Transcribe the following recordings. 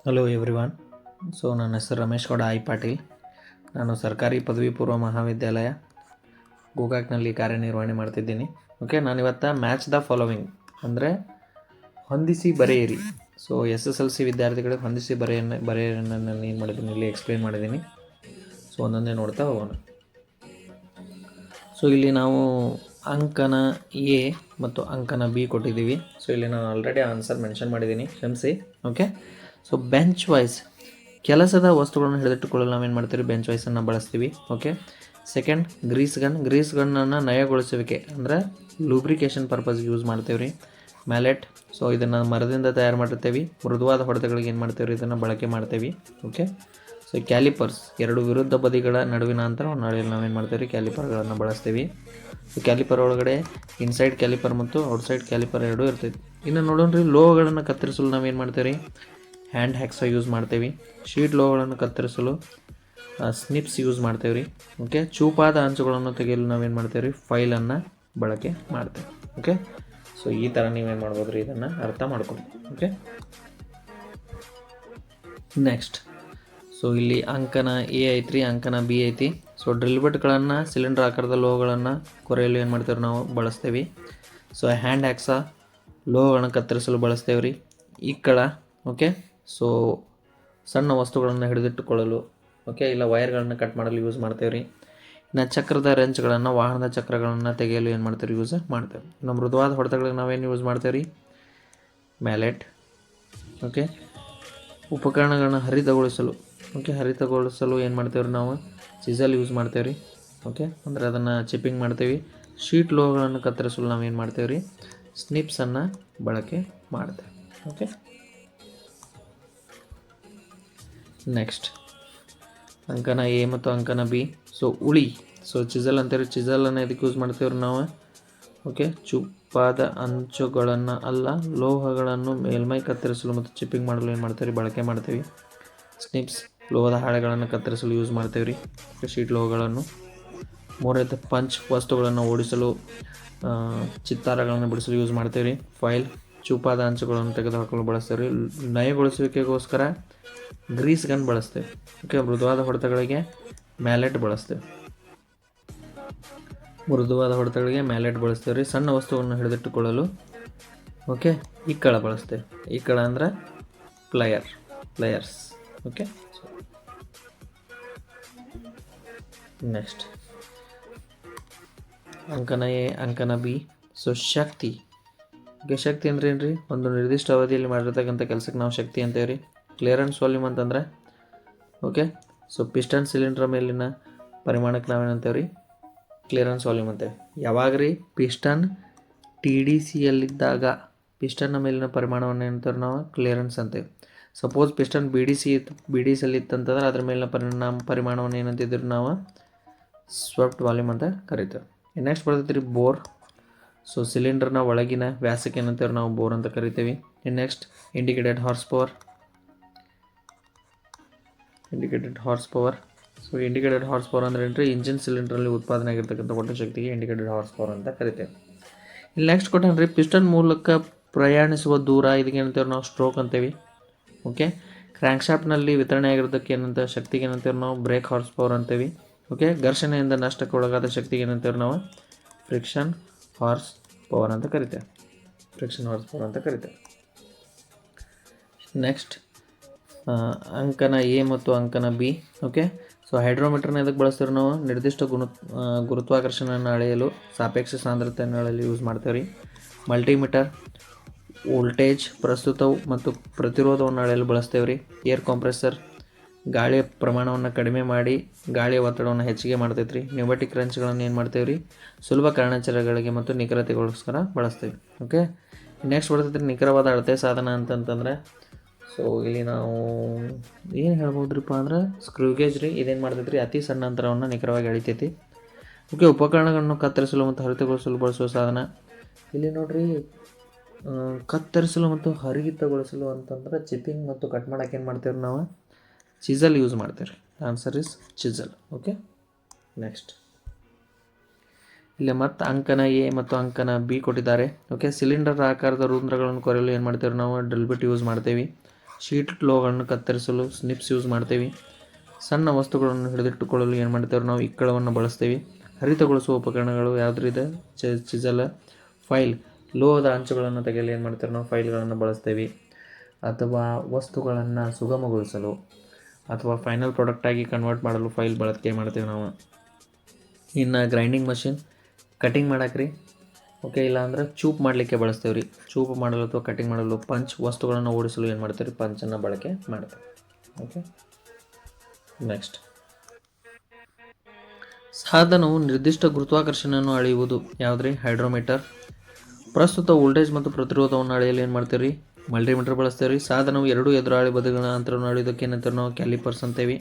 Hello everyone. ನನ್ನ ಹೆಸರು Ramesh Gowda I Patil. ನಾನು ಸರ್ಕಾರಿ ಪದವಿ ಪೂರ್ವ ಮಹಾವಿದ್ಯಾಲಯ ಗೋಕಾಕ್ನಲ್ಲಿ ಕಾರ್ಯನಿರ್ವಹಣೆ ಮಾಡ್ತಿದ್ದೀನಿ. ನಾನಿವತ್ತು ಮ್ಯಾಚ್ ದ ಫಾಲೋವಿಂಗ್ ಅಂದರೆ ಹೊಂದಿಸಿ ಬರೆಯಿರಿ. SSLC ವಿದ್ಯಾರ್ಥಿಗಳಿಗೆ ಹೊಂದಿಸಿ ಬರೆಯನ್ನು ನಾನು ಏನು ಮಾಡಿದ್ದೀನಿ ಇಲ್ಲಿ ಎಕ್ಸ್ಪ್ಲೇನ್ ಮಾಡಿದ್ದೀನಿ. ಒಂದೊಂದೇ ನೋಡ್ತಾ ಹೋಗೋಣ. ಇಲ್ಲಿ ನಾವು ಅಂಕನ ಎ ಮತ್ತು ಅಂಕನ ಬಿ ಕೊಟ್ಟಿದ್ದೀವಿ. ಇಲ್ಲಿ ನಾನು ಆಲ್ರೆಡಿ ಆನ್ಸರ್ ಮೆನ್ಷನ್ ಮಾಡಿದ್ದೀನಿ, ಕ್ಷಮಿಸಿ. ಬೆಂಚ್ ವೈಸ್ ಕೆಲಸದ ವಸ್ತುಗಳನ್ನು ಹಿಡಿದಿಟ್ಟುಕೊಳ್ಳಲು ನಾವೇನು ಮಾಡ್ತೀವಿ, ಬೆಂಚ್ ವೈಸನ್ನು ಬಳಸ್ತೀವಿ. ಸೆಕೆಂಡ್, ಗ್ರೀಸ್ ಗನ್ನನ್ನು ನಯಗೊಳಿಸುವಿಕೆ ಅಂದರೆ ಲೂಬ್ರಿಕೇಶನ್ ಪರ್ಪಸ್ಗೆ ಯೂಸ್ ಮಾಡ್ತೇವೆ ರೀ. ಮ್ಯಾಲೆಟ್, ಇದನ್ನು ಮರದಿಂದ ತಯಾರು ಮಾಡಿರ್ತೇವೆ. ಮೃದುವಾದ ಹೊಡೆತಗಳಿಗೆ ಏನು ಮಾಡ್ತೇವೆ ರೀ, ಇದನ್ನು ಬಳಕೆ ಮಾಡ್ತೇವೆ. ಕ್ಯಾಲಿಪರ್ಸ್, ಎರಡು ವಿರುದ್ಧ ಬದಿಗಳ ನಡುವಿನ ಅಂತರವನ್ನು ಅಳೆಯಲು ನಾವೇನು ಮಾಡ್ತೇವೆ ರೀ, ಕ್ಯಾಲಿಪರ್ಗಳನ್ನು ಬಳಸ್ತೀವಿ. ಕ್ಯಾಲಿಪರ್ ಒಳಗಡೆ ಇನ್ಸೈಡ್ ಕ್ಯಾಲಿಪರ್ ಮತ್ತು ಔಟ್ಸೈಡ್ ಕ್ಯಾಲಿಪರ್ ಎರಡೂ ಇರ್ತೈತಿ. ಇನ್ನು ನೋಡೋಣ ರೀ, ಲೋಹಗಳನ್ನು ಕತ್ತರಿಸಲು ನಾವೇನು ಮಾಡ್ತೇವೆ ರೀ, ಹ್ಯಾಂಡ್ ಹ್ಯಾಕ್ಸ ಯೂಸ್ ಮಾಡ್ತೇವೆ. ಶೀಟ್ ಲೋಹಗಳನ್ನು ಕತ್ತರಿಸಲು ಸ್ನಿಪ್ಸ್ ಯೂಸ್ ಮಾಡ್ತೇವೆ ರೀ. ಚೂಪಾದ ಅಂಚುಗಳನ್ನು ತೆಗೆಯಲು ನಾವೇನು ಮಾಡ್ತೇವೆ ರೀ, ಫೈಲನ್ನು ಬಳಕೆ ಮಾಡ್ತೇವೆ. ಈ ಥರ ನೀವೇನು ಮಾಡ್ಬೋದು ರೀ, ಇದನ್ನು ಅರ್ಥ ಮಾಡ್ಕೊಳ್ಳಿ. ನೆಕ್ಸ್ಟ್, ಇಲ್ಲಿ ಅಂಕನ ಎ ಐತ್ರಿ, ಅಂಕನ ಬಿ ಐತಿ. ಡ್ರಿಲ್ ಬಿಟ್ಗಳನ್ನು ಸಿಲಿಂಡರ್ ಆಕಾರದ ಲೋಹಗಳನ್ನು ಕೊರೆಯಲು ಏನು ಮಾಡ್ತೇವೆ ನಾವು ಬಳಸ್ತೇವೆ. ಹ್ಯಾಂಡ್ ಹ್ಯಾಕ್ಸ ಲೋಹಗಳನ್ನು ಕತ್ತರಿಸಲು ಬಳಸ್ತೇವೆ ರೀ. ಇಕ್ಕಳ, ಸಣ್ಣ ವಸ್ತುಗಳನ್ನು ಹಿಡಿದಿಟ್ಟುಕೊಳ್ಳಲು, ಇಲ್ಲ ವೈರ್ಗಳನ್ನು ಕಟ್ ಮಾಡಲು ಯೂಸ್ ಮಾಡ್ತೇವೆ ರೀ. ಇನ್ನು ಚಕ್ರದ ರೆಂಚ್ಗಳನ್ನು, ವಾಹನದ ಚಕ್ರಗಳನ್ನು ತೆಗೆಯಲು ಏನು ಮಾಡ್ತೇವೆ, ಯೂಸ್ ಮಾಡ್ತೇವೆ. ಇನ್ನು ಮೃದುವಾದ ಹೊಡೆತಗಳಿಗೆ ನಾವೇನು ಯೂಸ್ ಮಾಡ್ತೇವೆ ರೀ, ಮ್ಯಾಲೆಟ್. ಉಪಕರಣಗಳನ್ನು ಹರಿತಗೊಳಿಸಲು ಏನು ಮಾಡ್ತೇವೆ ರೀ, ನಾವು ಚಿಸಲ್ ಯೂಸ್ ಮಾಡ್ತೇವೆ ರೀ. ಅಂದರೆ ಅದನ್ನು ಚಿಪ್ಪಿಂಗ್ ಮಾಡ್ತೇವೆ. ಶೀಟ್ ಲೋಹಗಳನ್ನು ಕತ್ತರಿಸಲು ನಾವೇನು ಮಾಡ್ತೇವೆ ರೀ, ಸ್ನಿಪ್ಸನ್ನು ಬಳಕೆ ಮಾಡ್ತೇವೆ. ನೆಕ್ಸ್ಟ್, ಅಂಕನ ಎ ಮತ್ತು ಅಂಕನ ಬಿ. ಉಳಿ, ಚಿಸಲ್ ಅಂತೇಳಿ, ಚಿಸಲನ್ನು ಇದಕ್ಕೆ ಯೂಸ್ ಮಾಡ್ತೇವೆ ರೀ ನಾವು. ಚುಪ್ಪಾದ ಅಂಚುಗಳನ್ನು ಅಲ್ಲ, ಲೋಹಗಳನ್ನು ಮೇಲ್ಮೈ ಕತ್ತರಿಸಲು ಮತ್ತು ಚಿಪ್ಪಿಂಗ್ ಮಾಡಲು ಏನು ಮಾಡ್ತೇವೆ ರೀ, ಬಳಕೆ ಮಾಡ್ತೇವೆ. ಸ್ನಿಪ್ಸ್, ಲೋಹದ ಹಾಳೆಗಳನ್ನು ಕತ್ತರಿಸಲು ಯೂಸ್ ಮಾಡ್ತೇವೆ ರೀ, ಶೀಟ್ ಲೋಹಗಳನ್ನು. ಮೂರನೇದು ಪಂಚ್, ವಸ್ತುಗಳನ್ನು ಓಡಿಸಲು, ಚಿತ್ತಾರಗಳನ್ನು ಬಿಡಿಸಲು ಯೂಸ್ ಮಾಡ್ತೇವೆ ರೀ. ಫೈಲ್, ಚೂಪಾದ ಅಂಚುಗಳನ್ನು ತೆಗೆದುಹಾಕಲು ಬಳಸ್ತೇವೆ ರೀ. ನಯಗೊಳಿಸುವಿಕೆಗೋಸ್ಕರ ಗ್ರೀಸ್ ಗನ್ ಬಳಸ್ತೇವೆ. ಮೃದುವಾದ ಹೊಡೆತಗಳಿಗೆ ಮ್ಯಾಲೆಟ್ ಬಳಸ್ತೇವೆ ರೀ. ಸಣ್ಣ ವಸ್ತುವನ್ನು ಹಿಡಿದಿಟ್ಟುಕೊಳ್ಳಲು ಇಕ್ಕಳ ಬಳಸ್ತೇವೆ. ಇಕ್ಕಳ ಅಂದ್ರೆ ಪ್ಲಯರ್ಸ್. ನೆಕ್ಸ್ಟ್, ಅಂಕನ ಎ, ಅಂಕನ ಬಿ. ಶಕ್ತಿ. ಶಕ್ತಿ ಅಂದ್ರೆ ಏನು ರೀ, ಒಂದು ನಿರ್ದಿಷ್ಟ ಅವಧಿಯಲ್ಲಿ ಮಾಡಿರ್ತಕ್ಕಂಥ ಕೆಲಸಕ್ಕೆ ನಾವು ಶಕ್ತಿ ಅಂತೇವೆ ರೀ. ಕ್ಲಿಯರೆನ್ಸ್ ವಾಲ್ಯೂಮ್ ಅಂತಂದರೆ ಪಿಸ್ಟನ್ ಸಿಲಿಂಡ್ರ್ ಮೇಲಿನ ಪರಿಮಾಣಕ್ಕೆ ನಾವೇನಂತೇವೆ ರೀ, ಕ್ಲಿಯರೆನ್ಸ್ ವಾಲ್ಯೂಮ್ ಅಂತೇವೆ. ಯಾವಾಗ ರೀ, ಪಿಸ್ಟನ್ TDCಯಲ್ಲಿದ್ದಾಗ ಪಿಸ್ಟನ್ನ ಮೇಲಿನ ಪರಿಮಾಣವನ್ನು ಏನಂತಾರೆ ನಾವು, ಕ್ಲಿಯರೆನ್ಸ್ ಅಂತೇವೆ. ಸಪೋಸ್ ಪಿಸ್ಟನ್ BDCಯಲ್ಲಿ ಇತ್ತಂತಂದ್ರೆ ಅದ್ರ ಮೇಲಿನ ಪರಿಮಾಣವನ್ನು ಏನಂತಿದ್ರು ನಾವು, ಸ್ವೆಪ್ಟ್ ವಾಲ್ಯೂಮ್ ಅಂತ ಕರಿತೇವೆ. ನೆಕ್ಸ್ಟ್ ಬರ್ತೈತೆ ರೀ ಬೋರ್. ಸಿಲಿಂಡರ್ನ ಒಳಗಿನ ವ್ಯಾಸಕ್ಕೆ ಏನಂತೇವೆ ನಾವು, ಬೋರ್ ಅಂತ ಕರಿತೇವೆ. Next, indicated horse power. Indicated horse power ಅಂದ್ರೆ ಏನ್ರಿ, ಇಂಜಿನ್ ಸಿಲಿಂಡರಲ್ಲಿ ಉತ್ಪಾದನೆ ಆಗಿರ್ತಕ್ಕಂಥ ಒಟ್ಟು ಶಕ್ತಿಗೆ ಇಂಡಿಕೇಟೆಡ್ ಹಾರ್ಸ್ ಪವರ್ ಅಂತ ಕರಿತೇವೆ. ಇಲ್ಲಿ ನೆಕ್ಸ್ಟ್ ಕೊಟ್ಟನ್ರಿ, ಪಿಸ್ಟನ್ ಮೂಲಕ ಪ್ರಯಾಣಿಸುವ ದೂರ, ಇದಕ್ಕೆ ಏನಂತೇವೆ ನಾವು, ಸ್ಟ್ರೋಕ್ ಅಂತೇವೆ. ಕ್ರ್ಯಾಂಕ್ ಶಾಫ್ಟ್ನಲ್ಲಿ ವಿತರಣೆ ಆಗಿರೋದಕ್ಕೆ ಏನಂತ ಶಕ್ತಿಗೆ ಏನಂತೇವೆ ನಾವು, ಬ್ರೇಕ್ ಹಾರ್ಸ್ ಪವರ್ ಅಂತೇವೆ. ಘರ್ಷಣೆಯಿಂದ ನಷ್ಟಕ್ಕೆ ಒಳಗಾದ ಶಕ್ತಿಗೆ ಏನಂತೇವೆ ನಾವು, ಫ್ರಿಕ್ಷನ್ ಹಾರ್ಸ್ ಪವರ್ ಅಂತ ಕರಿತೇವೆ. ನೆಕ್ಸ್ಟ್, ಅಂಕನ ಎ ಮತ್ತು ಅಂಕನ ಬಿ. ಹೈಡ್ರೋಮೀಟರ್ನ ಇದಕ್ಕೆ ಬಳಸ್ತೀವಿ ನಾವು, ನಿರ್ದಿಷ್ಟ ಗುರುತ್ವಾಕರ್ಷಣೆಯನ್ನು ಅಳೆಯಲು, ಸಾಪೇಕ್ಷ ಸಾಂದ್ರತೆಯನ್ನು ಅಳೆಯಲು ಯೂಸ್ ಮಾಡ್ತೇವೆ ರೀ. ಮಲ್ಟಿಮೀಟರ್, ವೋಲ್ಟೇಜ್, ಪ್ರಸ್ತುತವು ಮತ್ತು ಪ್ರತಿರೋಧವನ್ನು ಅಳೆಯಲು ಬಳಸ್ತೇವೆ ರೀ. ಏರ್ ಕಾಂಪ್ರೆಸರ್, ಗಾಳಿಯ ಪ್ರಮಾಣವನ್ನು ಕಡಿಮೆ ಮಾಡಿ ಗಾಳಿಯ ಒತ್ತಡವನ್ನು ಹೆಚ್ಚಿಗೆ ಮಾಡ್ತೈತೆ ರೀ. ನ್ಯೂಮೆಟಿಕ್ ರೆಂಚ್ಗಳನ್ನು ಏನು ಮಾಡ್ತೇವೆ ರೀ, ಸುಲಭ ಕಾರಣಾಂತರಗಳಿಗೆ ಮತ್ತು ನಿಖರತೆಗೋಸ್ಕರ ಬಳಸ್ತೇವೆ. ನೆಕ್ಸ್ಟ್ ಬರ್ತೈತೆ ರೀ, ನಿಖರವಾದ ಅಳತೆ ಸಾಧನ ಅಂತಂತಂದರೆ, ಇಲ್ಲಿ ನಾವು ಏನು ಹೇಳ್ಬೋದ್ರಿಪ್ಪ ಅಂದ್ರೆ, ಸ್ಕ್ರೂಗೇಜ್ ರೀ. ಇದೇನು ಮಾಡ್ತೈತೆ ರೀ, ಅತಿ ಸಣ್ಣ ಅಂತರವನ್ನು ನಿಖರವಾಗಿ ಅಳಿತೈತಿ. ಉಪಕರಣಗಳನ್ನು ಕತ್ತರಿಸಲು ಮತ್ತು ಹರಿತಗೊಳಿಸಲು ಬಳಸುವ ಸಾಧನ. ಇಲ್ಲಿ ನೋಡ್ರಿ, ಕತ್ತರಿಸಲು ಮತ್ತು ಹರಿತಗೊಳಿಸಲು ಅಂತಂದ್ರೆ ಚಿಪ್ಪಿಂಗ್ ಮತ್ತು ಕಟ್ ಮಾಡೋಕೆ ಏನು ಮಾಡ್ತೇವೆ ನಾವು, ಚಿಸಲ್ ಯೂಸ್ ಮಾಡ್ತೇವೆ ರೀ. Answer is chisel. ನೆಕ್ಸ್ಟ್, ಇಲ್ಲಿ ಮತ್ತು ಅಂಕನ ಎ ಮತ್ತು ಅಂಕನ ಬಿ ಕೊಟ್ಟಿದ್ದಾರೆ. ಸಿಲಿಂಡರ್ ಆಕಾರದ ರಂಧ್ರಗಳನ್ನು ಕೊರೆಯಲು ಏನು ಮಾಡ್ತೇವೆ ನಾವು, ಡ್ರಿಲ್ ಬಿಟ್ ಯೂಸ್ ಮಾಡ್ತೇವೆ. ಶೀಟ್ ಲೋಗಳನ್ನು ಕತ್ತರಿಸಲು ಸ್ನಿಪ್ಸ್ ಯೂಸ್ ಮಾಡ್ತೇವೆ. ಸಣ್ಣ ವಸ್ತುಗಳನ್ನು ಹಿಡಿದಿಟ್ಟುಕೊಳ್ಳಲು ಏನು ಮಾಡ್ತೇವೆ ನಾವು ಇಕ್ಕಳವನ್ನು ಬಳಸ್ತೀವಿ. ಹರಿತಗೊಳಿಸುವ ಉಪಕರಣಗಳು ಯಾವುದ್ರಿದೆ ಚಿಸಲ, ಫೈಲ್, ಲೋಹದ ಅಂಚುಗಳನ್ನು ತೆಗೆಯಲು ಏನು ಮಾಡ್ತೇವೆ ನಾವು ಫೈಲ್ಗಳನ್ನು ಬಳಸ್ತೀವಿ. ಅಥವಾ ವಸ್ತುಗಳನ್ನು ಸುಗಮಗೊಳಿಸಲು ಅಥವಾ ಫೈನಲ್ ಪ್ರಾಡಕ್ಟಾಗಿ ಕನ್ವರ್ಟ್ ಮಾಡಲು ಫೈಲ್ ಬಳಕೆ ಮಾಡ್ತೇವೆ ನಾವು. ಇನ್ನು ಗ್ರೈಂಡಿಂಗ್ ಮಷಿನ್ ಕಟಿಂಗ್ ಮಾಡಾಕ್ರಿ, ಓಕೆ, ಇಲ್ಲ ಅಂದ್ರೆ ಚೂಪ್ ಮಾಡಲಿಕ್ಕೆ ಬಳಸ್ತೇವೆ ರೀ. ಚೂಪ್ ಮಾಡಲು ಅಥವಾ ಕಟಿಂಗ್ ಮಾಡಲು. ಪಂಚ್, ವಸ್ತುಗಳನ್ನು ಓಡಿಸಲು ಏನು ಮಾಡ್ತೇವೆ ರೀ ಪಂಚನ್ನು ಬಳಕೆ ಮಾಡ್ತೇವೆ. ಓಕೆ, ನೆಕ್ಸ್ಟ್ ಸಾಧನವು ನಿರ್ದಿಷ್ಟ ಗುರುತ್ವಾಕರ್ಷಣೆಯನ್ನು ಅಳೆಯುವುದು ಯಾವುದ್ರಿ ಹೈಡ್ರೋಮೀಟರ್. ಪ್ರಸ್ತುತ ವೋಲ್ಟೇಜ್ ಮತ್ತು ಪ್ರತಿರೋಧವನ್ನು ಅಳೆಯಲು ಏನು ಮಾಡ್ತೇವೆ ರೀ ಮಲ್ಟಿಮೀಟರ್ ಬಳಸ್ತೇವೆ ರೀ. ಸಾಧನವು ಎರಡು ಎದುರಾಳಿ ಬದಿಗಳ ಅಂತರವನ್ನು ಅಳೆಯೋದಕ್ಕೆ ಏನಂತಾರೆ ನಾವು ಕ್ಯಾಲಿಪರ್ಸ್ ಅಂತೇವಿ.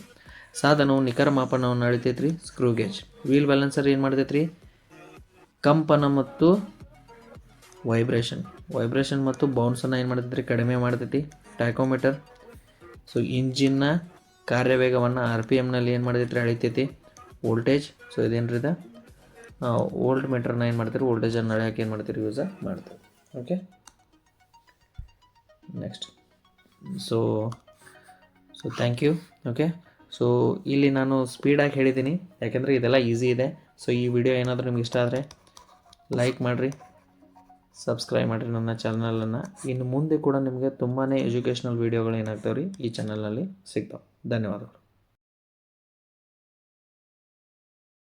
ಸಾಧನವು ನಿಖರ ಮಾಪನವನ್ನು ಅಳಿತೈತೆ ರೀ ಸ್ಕ್ರೂ ಗೇಜ್. ವೀಲ್ ಬ್ಯಾಲೆನ್ಸರ್ ಏನು ಮಾಡ್ತೈತೆ ರೀ ಕಂಪನ ಮತ್ತು ವೈಬ್ರೇಷನ್ ಮತ್ತು ಬೌನ್ಸನ್ನು ಏನು ಮಾಡ್ತೈತೆ ರೀ ಕಡಿಮೆ ಮಾಡ್ತೈತಿ ಟ್ಯಾಕೋಮೀಟರ್. ಸೊ ಇಂಜಿನ್ನ ಕಾರ್ಯವೇಗವನ್ನು RPMನಲ್ಲಿ ಏನು ಮಾಡ್ತೈತೆ ರೀ ಅಳಿತೈತಿ. ವೋಲ್ಟೇಜ್, ಸೊ ಇದೇನು ರೀ ವೋಲ್ಟ್ ಮೀಟರ್ನ ಏನು ಮಾಡ್ತೀರಿ ವೋಲ್ಟೇಜನ್ನು ಅಳೆಯೋಕೆ ಏನು ಮಾಡ್ತೀರಿ ಯೂಸ್ ಮಾಡ್ತೀವಿ. Okay, next so thank you. Okay, so ಇಲ್ಲಿ ನಾನು ಸ್ಪೀಡಾಗಿ ಹೇಳಿದ್ದೀನಿ ಯಾಕೆಂದರೆ ಇದೆಲ್ಲ ಈಸಿ ಇದೆ. ಸೊ ಈ ವಿಡಿಯೋ ಏನಾದರೂ ನಿಮ್ಗೆ ಇಷ್ಟ ಆದರೆ ಲೈಕ್ ಮಾಡಿರಿ, ಸಬ್ಸ್ಕ್ರೈಬ್ ಮಾಡಿರಿ ನನ್ನ ಚಾನಲನ್ನು. ಇನ್ನು ಮುಂದೆ ಕೂಡ ನಿಮಗೆ ತುಂಬಾ ಎಜುಕೇಷ್ನಲ್ ವೀಡಿಯೋಗಳು ಏನಾಗ್ತಾವೆ ರೀ ಈ ಚಾನಲ್ನಲ್ಲಿ ಸಿಗ್ತಾವೆ. ಧನ್ಯವಾದಗಳು.